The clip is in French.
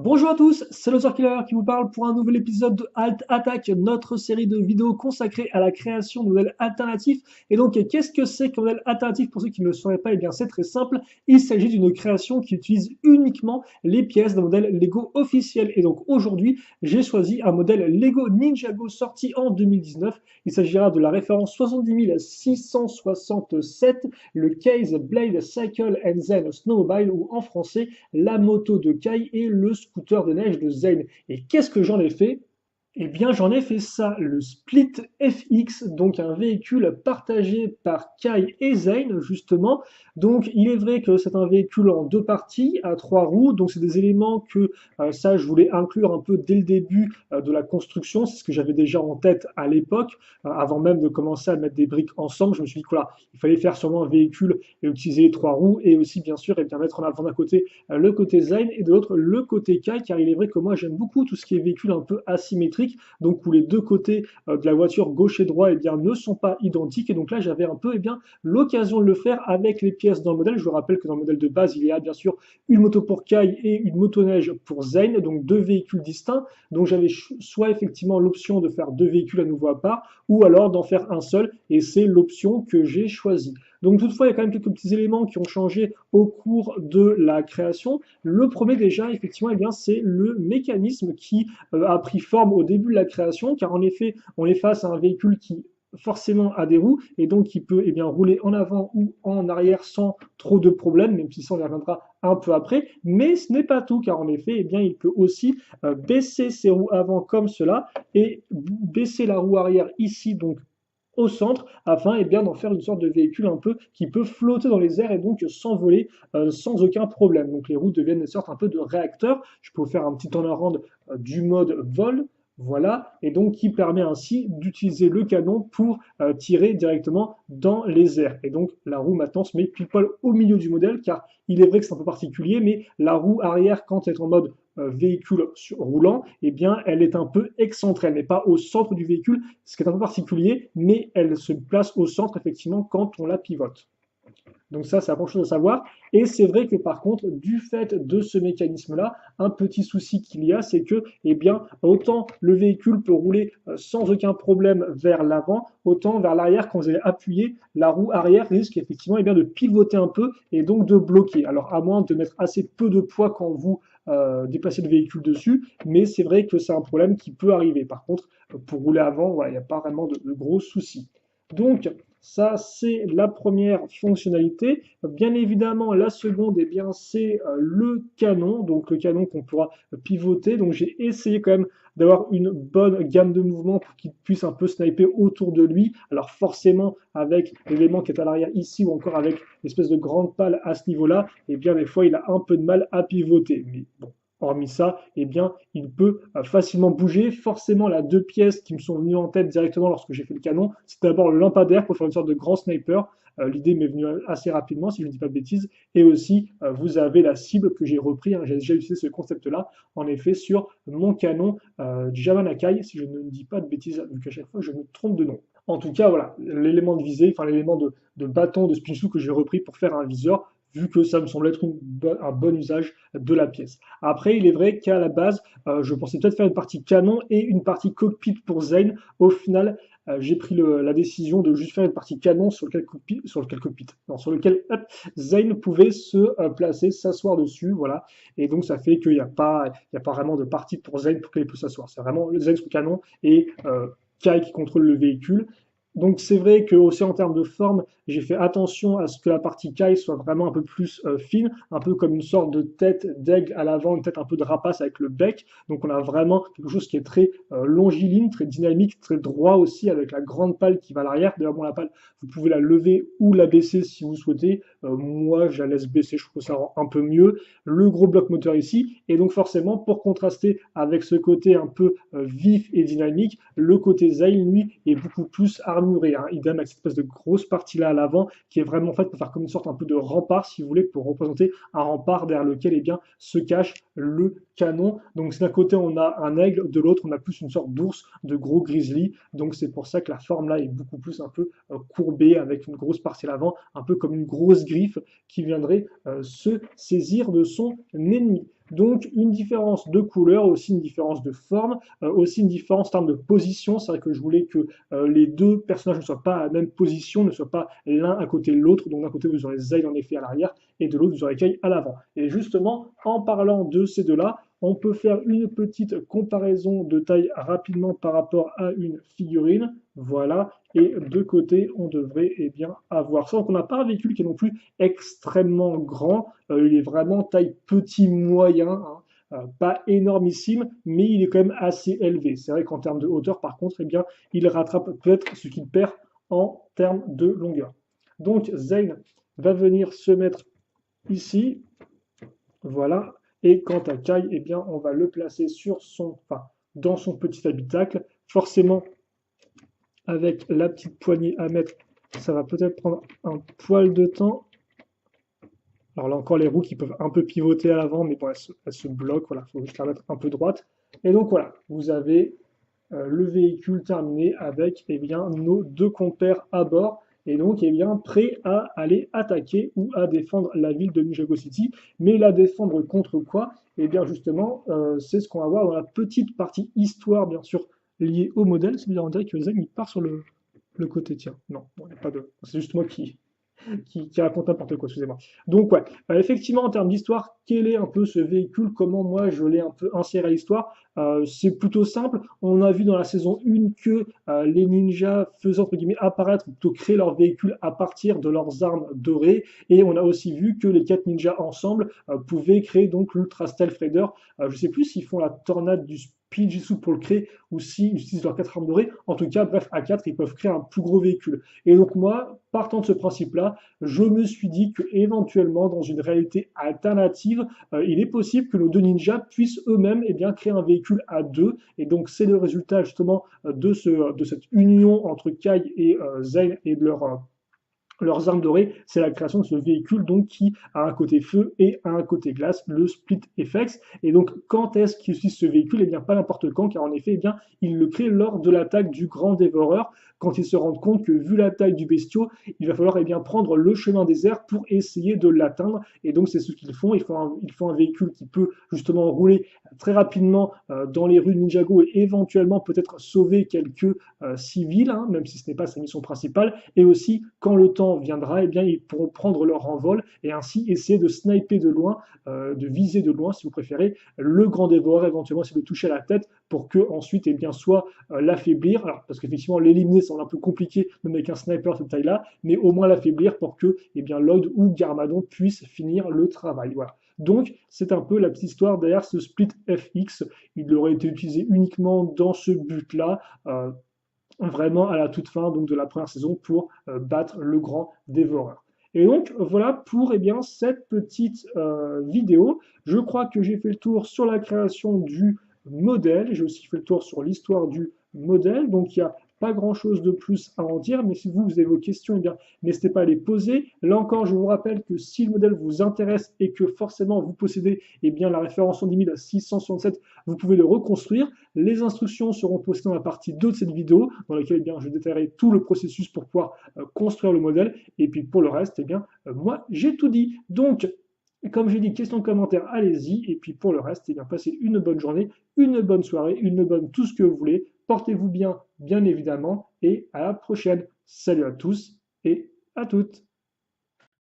Bonjour à tous, c'est Loser Killer qui vous parle pour un nouvel épisode de Alt Attack, notre série de vidéos consacrée à la création de modèles alternatifs. Et donc, qu'est-ce que c'est qu'un modèle alternatif pour ceux qui ne le sauraient pas? Eh bien, c'est très simple. Il s'agit d'une création qui utilise uniquement les pièces d'un modèle Lego officiel. Et donc, aujourd'hui, j'ai choisi un modèle Lego Ninjago sorti en 2019. Il s'agira de la référence 70 667, le Case Blade Cycle and Zen Snowmobile, ou en français, la moto de Kai et le scooter de neige de Zane. Et qu'est-ce que j'en ai fait? Eh bien, j'en ai fait ça, le Split FX, donc un véhicule partagé par Kai et Zane, justement. Donc, il est vrai que c'est un véhicule en deux parties, à trois roues. Donc, c'est des éléments que ça, je voulais inclure un peu dès le début de la construction. C'est ce que j'avais déjà en tête à l'époque, avant même de commencer à mettre des briques ensemble. Je me suis dit que voilà, il fallait faire sûrement un véhicule et utiliser les trois roues et aussi, bien sûr, et bien mettre en avant d'un côté le côté Zane et de l'autre le côté Kai, car il est vrai que moi, j'aime beaucoup tout ce qui est véhicule un peu asymétrique, donc où les deux côtés de la voiture gauche et droit bien, ne sont pas identiques. Et donc là, j'avais un peu bien, l'occasion de le faire avec les pièces dans le modèle. Je vous rappelle que dans le modèle de base, il y a bien sûr une moto pour Kai et une motoneige pour Zane, donc deux véhicules distincts. Donc j'avais soit effectivement l'option de faire deux véhicules à nouveau à part, ou alors d'en faire un seul, et c'est l'option que j'ai choisie. Donc toutefois, il y a quand même quelques petits éléments qui ont changé au cours de la création. Le premier déjà, effectivement, c'est le mécanisme qui a pris forme au début de la création, car en effet, on est face à un véhicule qui forcément a des roues et donc qui peut rouler en avant ou en arrière sans trop de problèmes, même si ça on y reviendra un peu après. Mais ce n'est pas tout, car en effet, il peut aussi baisser ses roues avant comme cela et baisser la roue arrière ici, donc au centre, afin d'en faire une sorte de véhicule un peu qui peut flotter dans les airs et donc s'envoler sans aucun problème. Donc les roues deviennent une sorte un peu de réacteur. Je peux vous faire un petit turnaround du mode vol, voilà, et donc qui permet ainsi d'utiliser le canon pour tirer directement dans les airs. Et donc la roue maintenant se met pile poil au milieu du modèle, car il est vrai que c'est un peu particulier, mais la roue arrière, quand elle est en mode véhicule roulant, elle est un peu excentrée. Elle n'est pas au centre du véhicule, ce qui est un peu particulier, mais elle se place au centre effectivement quand on la pivote. Donc ça, c'est la première chose à savoir. Et c'est vrai que par contre, du fait de ce mécanisme-là, un petit souci qu'il y a, c'est que, autant le véhicule peut rouler sans aucun problème vers l'avant, autant vers l'arrière, quand vous allez appuyer, la roue arrière risque effectivement de pivoter un peu et donc de bloquer. Alors à moins de mettre assez peu de poids quand vous déplacez le véhicule dessus, mais c'est vrai que c'est un problème qui peut arriver. Par contre, pour rouler avant, voilà, il n'y a pas vraiment de gros soucis. Donc, ça, c'est la première fonctionnalité. Bien évidemment, la seconde, c'est le canon. Donc, le canon qu'on pourra pivoter. Donc, j'ai essayé quand même d'avoir une bonne gamme de mouvements pour qu'il puisse un peu sniper autour de lui. Alors, forcément, avec l'élément qui est à l'arrière ici ou encore avec l'espèce de grande pale à ce niveau-là, des fois, il a un peu de mal à pivoter. Mais bon, hormis ça, il peut facilement bouger. Forcément, là, deux pièces qui me sont venues en tête directement lorsque j'ai fait le canon, c'est d'abord le lampadaire pour faire une sorte de grand sniper. L'idée m'est venue assez rapidement, si je ne dis pas de bêtises. Et aussi, vous avez la cible que j'ai repris. J'ai déjà utilisé ce concept-là, en effet, sur mon canon Jamanakai, si je ne dis pas de bêtises, vu qu'à chaque fois, je me trompe de nom. En tout cas, voilà, l'élément de visée, enfin l'élément de bâton de Spinsu que j'ai repris pour faire un viseur, vu que ça me semble être un bon usage de la pièce. Après, il est vrai qu'à la base, je pensais peut-être faire une partie canon et une partie cockpit pour Zane. Au final, j'ai pris la décision de juste faire une partie canon sur lequel Zane pouvait se placer, s'asseoir dessus, voilà. Et donc ça fait qu'il n'y a pas vraiment de partie pour Zane pour qu'il puisse s'asseoir. C'est vraiment le Zane sur le canon et Kai qui contrôle le véhicule. Donc c'est vrai que aussi en termes de forme, j'ai fait attention à ce que la partie Kai soit vraiment un peu plus fine, un peu comme une sorte de tête d'aigle à l'avant, une tête un peu de rapace avec le bec. Donc on a vraiment quelque chose qui est très longiligne, très dynamique, très droit aussi, avec la grande pale qui va à l'arrière. D'ailleurs, bon, la pale, vous pouvez la lever ou la baisser si vous souhaitez. Moi, je la laisse baisser, je trouve que ça rend un peu mieux. Le gros bloc moteur ici, et donc forcément, pour contraster avec ce côté un peu vif et dynamique, le côté Zane, lui, est beaucoup plus armuré. Idem avec cette espèce de grosse partie-là à l'avant, qui est vraiment faite pour faire comme une sorte un peu de rempart, si vous voulez, pour représenter un rempart derrière lequel se cache le canon. Donc d'un côté, on a un aigle, de l'autre, on a plus une sorte d'ours, de gros grizzly. Donc c'est pour ça que la forme là est beaucoup plus un peu courbée, avec une grosse partie à l'avant, un peu comme une grosse griffe qui viendrait se saisir de son ennemi. Donc une différence de couleur, aussi une différence de forme, aussi une différence en termes de position. C'est vrai que je voulais que les deux personnages ne soient pas à la même position, ne soient pas l'un à côté de l'autre. Donc d'un côté vous aurez Zayn en effet à l'arrière et de l'autre vous aurez Kai à l'avant. Et justement, en parlant de ces deux-là, on peut faire une petite comparaison de taille rapidement par rapport à une figurine. Voilà, et de côté, on devrait bien avoir ça. Donc on n'a pas un véhicule qui est non plus extrêmement grand, il est vraiment taille petit moyen, hein. Pas énormissime, mais il est quand même assez élevé. C'est vrai qu'en termes de hauteur, par contre, il rattrape peut-être ce qu'il perd en termes de longueur. Donc Zayn va venir se mettre ici, voilà. Et quant à Kai, on va le placer dans son petit habitacle. Forcément, avec la petite poignée à mettre, ça va peut-être prendre un poil de temps. Alors là encore, les roues qui peuvent un peu pivoter à l'avant, mais bon, elles se bloquent. Voilà, il faut juste la mettre un peu droite. Et donc voilà, vous avez le véhicule terminé avec nos deux compères à bord. Et donc, prêt à aller attaquer ou à défendre la ville de Ninjago City. Mais la défendre contre quoi? Justement, c'est ce qu'on va voir dans la petite partie histoire, bien sûr, liée au modèle. C'est bien, on dirait que Zen, il part sur le côté. Tiens, non, bon, il n'y a pas de. C'est juste moi qui raconte n'importe quoi, excusez-moi. Donc ouais, effectivement en termes d'histoire, quel est un peu ce véhicule, comment moi je l'ai un peu inséré à l'histoire, c'est plutôt simple. On a vu dans la saison 1 que les ninjas faisaient entre guillemets apparaître, ou plutôt créer leur véhicule à partir de leurs armes dorées, et on a aussi vu que les 4 ninjas ensemble pouvaient créer donc l'Ultra Stealth Raider. Je sais plus s'ils font la tornade du Spinjitzu pour le créer ou s'ils utilisent leurs 4 armes dorées. En tout cas, bref, à 4, ils peuvent créer un plus gros véhicule. Et donc moi, partant de ce principe-là, je me suis dit que éventuellement, dans une réalité alternative, il est possible que nos deux ninjas puissent eux-mêmes créer un véhicule à deux. Et donc c'est le résultat justement de cette union entre Kai et Zayn et de leurs armes dorées, c'est la création de ce véhicule donc qui a un côté feu et un côté glace, le Split FX. Et donc quand est-ce qu'ils utilisent ce véhicule? Pas n'importe quand, car en effet, ils le créent lors de l'attaque du Grand Dévoreur, quand ils se rendent compte que vu la taille du bestiau, il va falloir prendre le chemin des airs pour essayer de l'atteindre. Et donc c'est ce qu'ils font. Ils font un véhicule qui peut justement rouler très rapidement dans les rues de Ninjago et éventuellement peut-être sauver quelques civils, hein, même si ce n'est pas sa mission principale. Et aussi, quand le temps viendra, ils pourront prendre leur envol et ainsi essayer de sniper de loin, de viser de loin, si vous préférez, le grand dévoreur, éventuellement essayer de toucher à la tête pour que ensuite, soit l'affaiblir. Alors, parce qu'effectivement, l'éliminer, c'est un peu compliqué, même avec un sniper de cette taille-là, mais au moins l'affaiblir pour que, Lloyd ou Garmadon puissent finir le travail. Voilà. Donc, c'est un peu la petite histoire derrière ce Split FX. Il aurait été utilisé uniquement dans ce but-là. Vraiment à la toute fin donc, de la première saison pour battre le grand dévoreur. Et donc voilà pour cette petite vidéo. Je crois que j'ai fait le tour sur la création du modèle. J'ai aussi fait le tour sur l'histoire du modèle. Donc il n'y a pas grand-chose de plus à en dire, mais si vous avez vos questions, n'hésitez pas à les poser. Là encore, je vous rappelle que si le modèle vous intéresse et que forcément vous possédez la référence en 10 667, vous pouvez le reconstruire. Les instructions seront postées dans la partie 2 de cette vidéo, dans laquelle je détaillerai tout le processus pour pouvoir construire le modèle. Et puis pour le reste, moi j'ai tout dit. Donc, comme j'ai dit, questions, commentaires, allez-y. Et puis pour le reste, passez une bonne journée, une bonne soirée, une bonne tout ce que vous voulez. Portez-vous bien, bien évidemment, et à la prochaine. Salut à tous et à toutes.